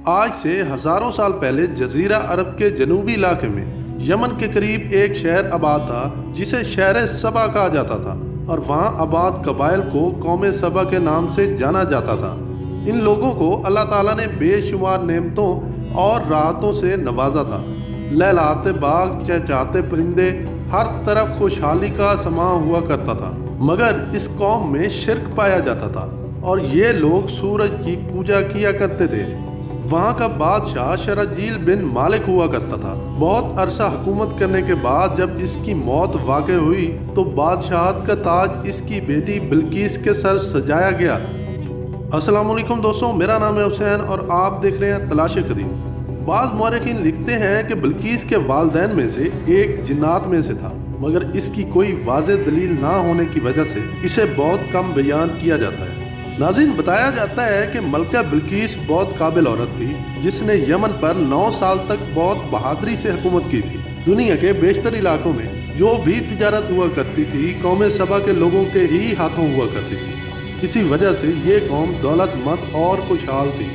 آج سے ہزاروں سال پہلے جزیرہ عرب کے جنوبی علاقے میں یمن کے قریب ایک شہر آباد تھا جسے شہر سبا کہا جاتا تھا، اور وہاں آباد قبائل کو قوم سبا کے نام سے جانا جاتا تھا۔ ان لوگوں کو اللہ تعالیٰ نے بے شمار نعمتوں اور راحتوں سے نوازا تھا۔ لہلاتے باغ، چہچہاتے پرندے، ہر طرف خوشحالی کا سماں ہوا کرتا تھا، مگر اس قوم میں شرک پایا جاتا تھا اور یہ لوگ سورج کی پوجا کیا کرتے تھے۔ وہاں کا بادشاہ شرحجیل بن مالک ہوا کرتا تھا۔ بہت عرصہ حکومت کرنے کے بعد جب اس کی موت واقع ہوئی تو بادشاہت کا تاج اس کی بیٹی بلقیس کے سر سجایا گیا۔ السلام علیکم دوستوں، میرا نام ہے حسین اور آپ دیکھ رہے ہیں تلاش قدیم۔ بعض مورخین لکھتے ہیں کہ بلقیس کے والدین میں سے ایک جنات میں سے تھا، مگر اس کی کوئی واضح دلیل نہ ہونے کی وجہ سے اسے بہت کم بیان کیا جاتا ہے۔ ناظرین، بتایا جاتا ہے کہ ملکہ بلقیس بہت قابل عورت تھی جس نے یمن پر 9 سال تک بہت بہادری سے حکومت کی تھی۔ دنیا کے بیشتر علاقوں میں جو بھی تجارت ہوا کرتی تھی قوم سبا کے لوگوں کے ہی ہاتھوں ہوا کرتی تھی۔ اسی وجہ سے یہ قوم دولت مند اور خوشحال تھی۔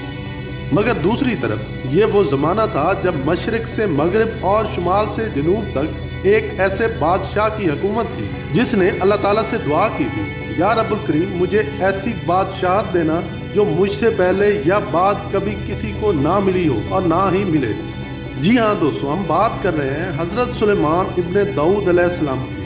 مگر دوسری طرف یہ وہ زمانہ تھا جب مشرق سے مغرب اور شمال سے جنوب تک ایک ایسے بادشاہ کی حکومت تھی جس نے اللہ تعالیٰ سے دعا کی تھی، یا رب الکریم مجھے ایسی بادشاہت دینا جو مجھ سے پہلے یا بعد کبھی کسی کو نہ ملی ہو اور نہ ہی ملے۔ جی ہاں دوستو، ہم بات کر رہے ہیں حضرت سلیمان ابن داؤد علیہ السلام کی۔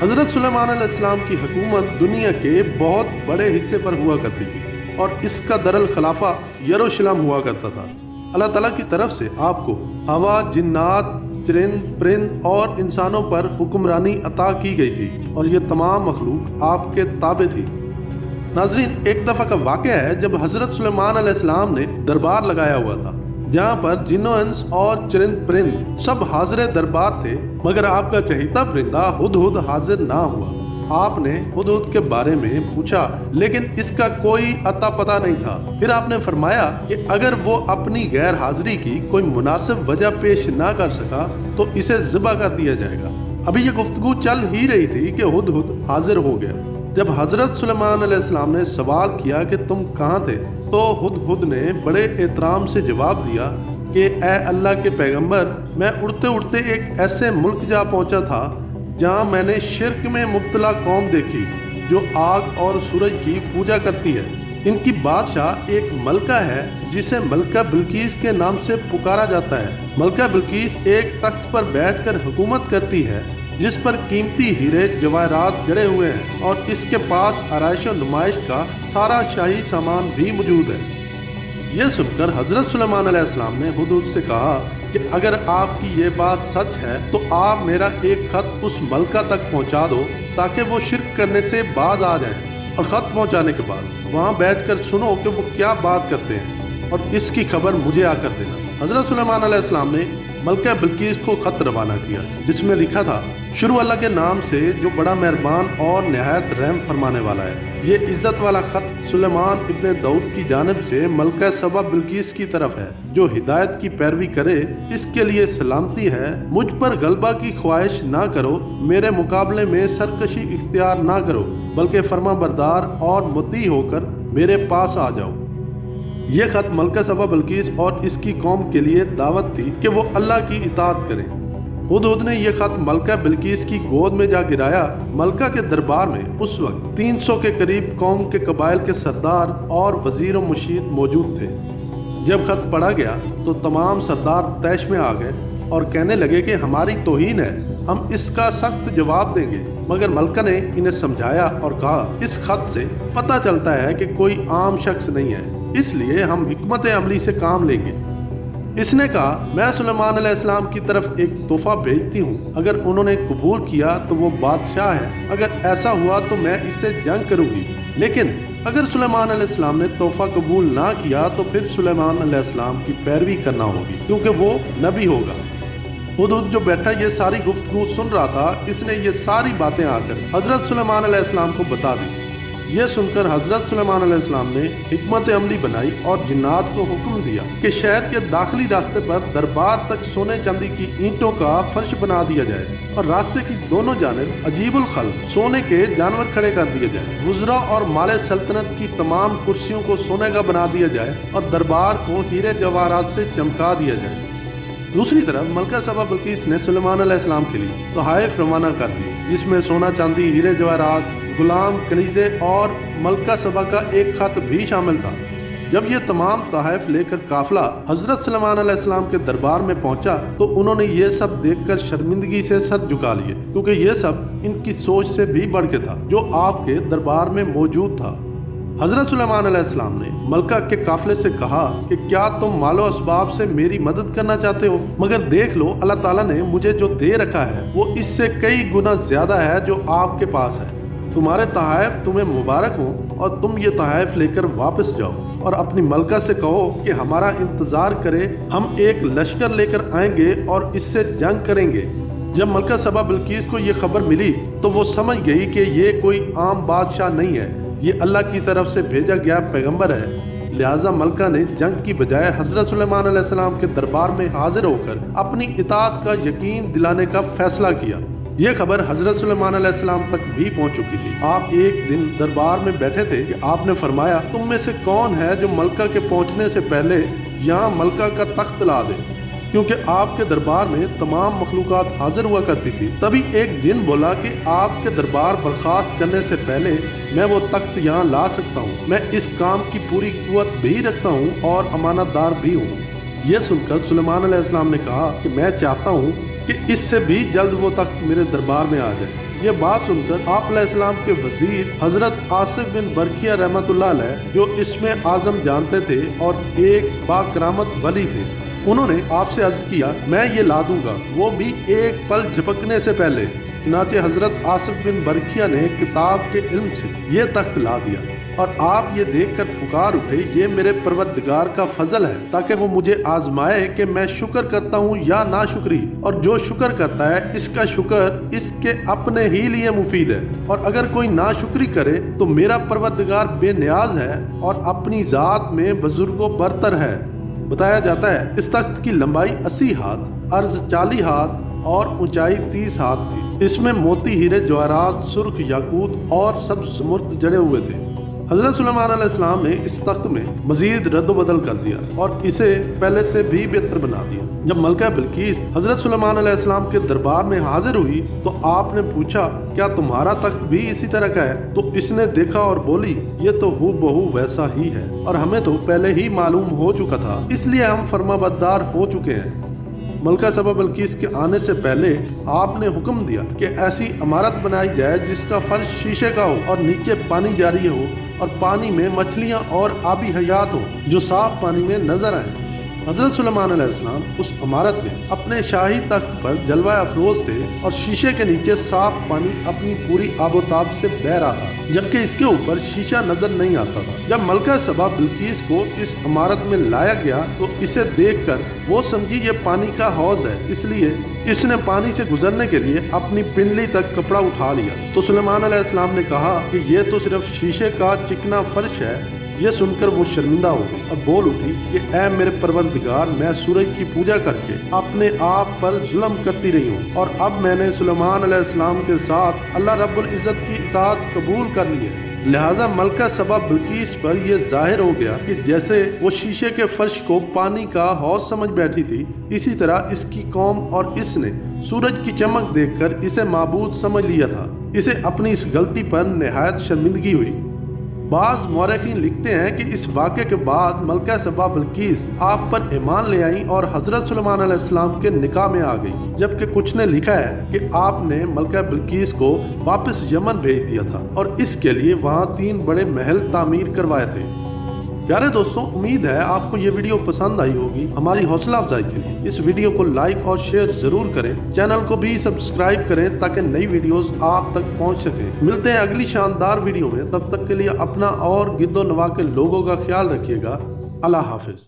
حضرت سلیمان علیہ السلام کی حکومت دنیا کے بہت بڑے حصے پر ہوا کرتی تھی اور اس کا دارالخلافہ یروشلم ہوا کرتا تھا۔ اللہ تعالیٰ کی طرف سے آپ کو ہوا، جنات، چرند، پرند اور انسانوں پر حکمرانی عطا کی گئی تھی اور یہ تمام مخلوق آپ کے تابع تھی۔ ناظرین، ایک دفعہ کا واقعہ ہے جب حضرت سلیمان علیہ السلام نے دربار لگایا ہوا تھا جہاں پر جن و انس اور چرند پرند سب حاضر دربار تھے، مگر آپ کا چہیتا پرندہ ہدہد حاضر نہ ہوا۔ آپ نے ہدہد کے بارے میں پوچھا لیکن اس کا کوئی اتا پتہ نہیں تھا۔ پھر آپ نے فرمایا کہ اگر وہ اپنی غیر حاضری کی کوئی مناسب وجہ پیش نہ کر سکا تو اسے ذبح کر دیا جائے گا۔ ابھی یہ گفتگو چل ہی رہی تھی کہ ہدہد حاضر ہو گیا۔ جب حضرت سلیمان علیہ السلام نے سوال کیا کہ تم کہاں تھے تو ہدہد نے بڑے احترام سے جواب دیا کہ اے اللہ کے پیغمبر، میں اڑتے اڑتے ایک ایسے ملک جا پہنچا تھا جہاں میں نے شرک میں مبتلا قوم دیکھی جو آگ اور سورج کی پوجا کرتی ہے۔ ان کی بادشاہ ایک ملکہ ہے جسے ملکہ بلقیس کے نام سے پکارا جاتا ہے۔ ملکہ بلقیس ایک تخت پر بیٹھ کر حکومت کرتی ہے جس پر قیمتی ہیرے جواہرات جڑے ہوئے ہیں اور اس کے پاس آرائش و نمائش کا سارا شاہی سامان بھی موجود ہے۔ یہ سن کر حضرت سلیمان علیہ السلام نے ہدہد سے کہا کہ اگر آپ کی یہ بات سچ ہے تو آپ میرا ایک خط اس ملکہ تک پہنچا دو تاکہ وہ شرک کرنے سے باز آ جائیں، اور خط پہنچانے کے بعد وہاں بیٹھ کر سنو کہ وہ کیا بات کرتے ہیں اور اس کی خبر مجھے آ کر دینا۔ حضرت سلیمان علیہ السلام نے ملکہ بلقیس کو خط روانہ کیا جس میں لکھا تھا، شروع اللہ کے نام سے جو بڑا مہربان اور نہایت رحم فرمانے والا ہے۔ یہ عزت والا خط سلیمان ابن داؤد کی جانب سے ملکہ سبا بلقیس کی طرف ہے۔ جو ہدایت کی پیروی کرے اس کے لیے سلامتی ہے۔ مجھ پر غلبہ کی خواہش نہ کرو، میرے مقابلے میں سرکشی اختیار نہ کرو، بلکہ فرما بردار اور مطیع ہو کر میرے پاس آ جاؤ۔ یہ خط ملکہ سبا بلقیس اور اس کی قوم کے لیے دعوت تھی کہ وہ اللہ کی اطاعت کریں۔ ہدہد نے یہ خط ملکہ بلقیس کی گود میں جا گرایا۔ ملکہ کے دربار میں اس وقت 300 کے قریب قوم کے قبائل کے سردار اور وزیر و مشیر موجود تھے۔ جب خط پڑھا گیا تو تمام سردار طیش میں آ گئے اور کہنے لگے کہ ہماری توہین ہے، ہم اس کا سخت جواب دیں گے۔ مگر ملکہ نے انہیں سمجھایا اور کہا، اس خط سے پتہ چلتا ہے کہ کوئی عام شخص نہیں ہے، اس لیے ہم حکمت عملی سے کام لیں گے۔ اس نے کہا، میں سلیمان علیہ السلام کی طرف ایک تحفہ بھیجتی ہوں، اگر انہوں نے قبول کیا تو وہ بادشاہ ہے، اگر ایسا ہوا تو میں اس سے جنگ کروں گی، لیکن اگر سلیمان علیہ السلام نے تحفہ قبول نہ کیا تو پھر سلیمان علیہ السلام کی پیروی کرنا ہوگی کیونکہ وہ نبی ہوگا۔ ہدہد جو بیٹھا یہ ساری گفتگو سن رہا تھا، اس نے یہ ساری باتیں آ کر حضرت سلیمان علیہ السلام کو بتا دی۔ یہ سن کر حضرت سلیمان علیہ السلام نے حکمت عملی بنائی اور جنات کو حکم دیا کہ شہر کے داخلی راستے پر دربار تک سونے چاندی کی اینٹوں کا فرش بنا دیا جائے اور راستے کی دونوں جانب عجیب الخلق سونے کے جانور کھڑے کر دیے جائے، وزراء اور مال سلطنت کی تمام کرسیوں کو سونے کا بنا دیا جائے اور دربار کو ہیرے جواہرات سے چمکا دیا جائے۔ دوسری طرف ملکہ سبا بلقیس نے سلیمان علیہ السلام کے لیے تحائف روانہ کر دی، جس میں سونا چاندی، ہیرے جواہرات، غلام، کنیزے اور ملکہ سبا کا ایک خط بھی شامل تھا۔ جب یہ تمام تحائف لے کر قافلہ حضرت سلیمان علیہ السلام کے دربار میں پہنچا تو انہوں نے یہ سب دیکھ کر شرمندگی سے سر جھکا لیے، کیونکہ یہ سب ان کی سوچ سے بھی بڑھ کے تھا جو آپ کے دربار میں موجود تھا۔ حضرت سلیمان علیہ السلام نے ملکہ کے قافلے سے کہا کہ کیا تم مال و اسباب سے میری مدد کرنا چاہتے ہو؟ مگر دیکھ لو، اللہ تعالیٰ نے مجھے جو دے رکھا ہے وہ اس سے کئی گنا زیادہ ہے جو آپ کے پاس ہے۔ تمہارے تحائف تمہیں مبارک ہوں اور تم یہ تحائف لے کر واپس جاؤ اور اپنی ملکہ سے کہو کہ ہمارا انتظار کرے، ہم ایک لشکر لے کر آئیں گے اور اس سے جنگ کریں گے۔ جب ملکہ سبا بلقیس کو یہ خبر ملی تو وہ سمجھ گئی کہ یہ کوئی عام بادشاہ نہیں ہے، یہ اللہ کی طرف سے بھیجا گیا پیغمبر ہے۔ لہٰذا ملکہ نے جنگ کی بجائے حضرت سلیمان علیہ السلام کے دربار میں حاضر ہو کر اپنی اطاعت کا یقین دلانے کا فیصلہ کیا۔ یہ خبر حضرت سلیمان علیہ السلام تک بھی پہنچ چکی تھی۔ آپ ایک دن دربار میں بیٹھے تھے کہ آپ نے فرمایا، تم میں سے کون ہے جو ملکہ کے پہنچنے سے پہلے یہاں ملکہ کا تخت لا دے، کیونکہ آپ کے دربار میں تمام مخلوقات حاضر ہوا کرتی تھی۔ تبھی ایک جن بولا کہ آپ کے دربار برخاست کرنے سے پہلے میں وہ تخت یہاں لا سکتا ہوں، میں اس کام کی پوری قوت بھی رکھتا ہوں اور امانت دار بھی ہوں۔ یہ سن کر سلیمان علیہ السلام نے کہا کہ میں چاہتا ہوں کہ اس سے بھی جلد وہ تخت میرے دربار میں آ جائے۔ یہ بات سن کر آپ علیہ السلام کے وزیر حضرت آصف بن برکیہ رحمۃ اللہ علیہ، جو اسم اعظم جانتے تھے اور ایک با کرامت ولی تھے، انہوں نے آپ سے عرض کیا، میں یہ لا دوں گا، وہ بھی ایک پل جھپکنے سے پہلے۔ چنانچہ حضرت آصف بن برکیہ نے کتاب کے علم سے یہ تخت لا دیا اور آپ یہ دیکھ کر پکار اٹھے، یہ میرے پروردگار کا فضل ہے تاکہ وہ مجھے آزمائے کہ میں شکر کرتا ہوں یا ناشکری، اور جو شکر کرتا ہے اس کا شکر اس کے اپنے ہی لیے مفید ہے، اور اگر کوئی ناشکری کرے تو میرا پروردگار بے نیاز ہے اور اپنی ذات میں بزرگ و برتر ہے۔ بتایا جاتا ہے اس تخت کی لمبائی 80 ہاتھ، عرض 40 ہاتھ اور اونچائی 30 ہاتھ تھی۔ اس میں موتی، ہیرے جواہرات، سرخ یاقوت اور سبز زمرد جڑے ہوئے تھے۔ حضرت سلیمان علیہ السلام نے اس تخت میں مزید رد و بدل کر دیا اور اسے پہلے سے بھی بہتر بنا دیا۔ جب ملکہ بلقیس حضرت سلیمان علیہ السلام کے دربار میں حاضر ہوئی تو آپ نے پوچھا، کیا تمہارا تخت بھی اسی طرح کا ہے؟ تو اس نے دیکھا اور بولی، یہ تو ہو بہو ویسا ہی ہے اور ہمیں تو پہلے ہی معلوم ہو چکا تھا، اس لیے ہم فرما بردار ہو چکے ہیں۔ ملکہ سبا بلقیس کے آنے سے پہلے آپ نے حکم دیا کہ ایسی عمارت بنائی جائے جس کا فرش شیشے کا ہو اور نیچے پانی جاری ہو اور پانی میں مچھلیاں اور آبی حیات ہوں جو صاف پانی میں نظر آئیں۔ حضرت سلیمان علیہ السلام اس عمارت میں اپنے شاہی تخت پر جلوہ افروز تھے اور شیشے کے نیچے صاف پانی اپنی پوری آب و تاب سے بہہ رہا تھا، جبکہ اس کے اوپر شیشہ نظر نہیں آتا تھا۔ جب ملکہ سبا بلقیس کو اس عمارت میں لایا گیا تو اسے دیکھ کر وہ سمجھی یہ پانی کا حوض ہے، اس لیے اس نے پانی سے گزرنے کے لیے اپنی پنڈلی تک کپڑا اٹھا لیا۔ تو سلیمان علیہ السلام نے کہا کہ یہ تو صرف شیشے کا چکنا فرش ہے۔ یہ سن کر وہ شرمندہ ہو گئی اور بول اٹھی کہ اے میرے پروردگار، میں سورج کی پوجا کر کے اپنے آپ پر ظلم کرتی رہی ہوں اور اب میں نے سلیمان علیہ السلام کے ساتھ اللہ رب العزت کی اطاعت قبول کر لی ہے۔ لہٰذا ملکہ سبا بلقیس پر یہ ظاہر ہو گیا کہ جیسے وہ شیشے کے فرش کو پانی کا حوض سمجھ بیٹھی تھی، اسی طرح اس کی قوم اور اس نے سورج کی چمک دیکھ کر اسے معبود سمجھ لیا تھا۔ اسے اپنی اس غلطی پر نہایت شرمندگی ہوئی۔ بعض مورخین لکھتے ہیں کہ اس واقعے کے بعد ملکہ سبا بلقیس آپ پر ایمان لے آئیں اور حضرت سلیمان علیہ السلام کے نکاح میں آ گئی، جبکہ کچھ نے لکھا ہے کہ آپ نے ملکہ بلقیس کو واپس یمن بھیج دیا تھا اور اس کے لیے وہاں 3 بڑے محل تعمیر کروائے تھے۔ پیارے دوستوں، امید ہے آپ کو یہ ویڈیو پسند آئی ہوگی۔ ہماری حوصلہ افزائی کے لیے اس ویڈیو کو لائک اور شیئر ضرور کریں، چینل کو بھی سبسکرائب کریں تاکہ نئی ویڈیوز آپ تک پہنچ سکیں۔ ملتے ہیں اگلی شاندار ویڈیو میں، تب تک کے لیے اپنا اور گرد و نواح کے لوگوں کا خیال رکھیے گا۔ اللہ حافظ۔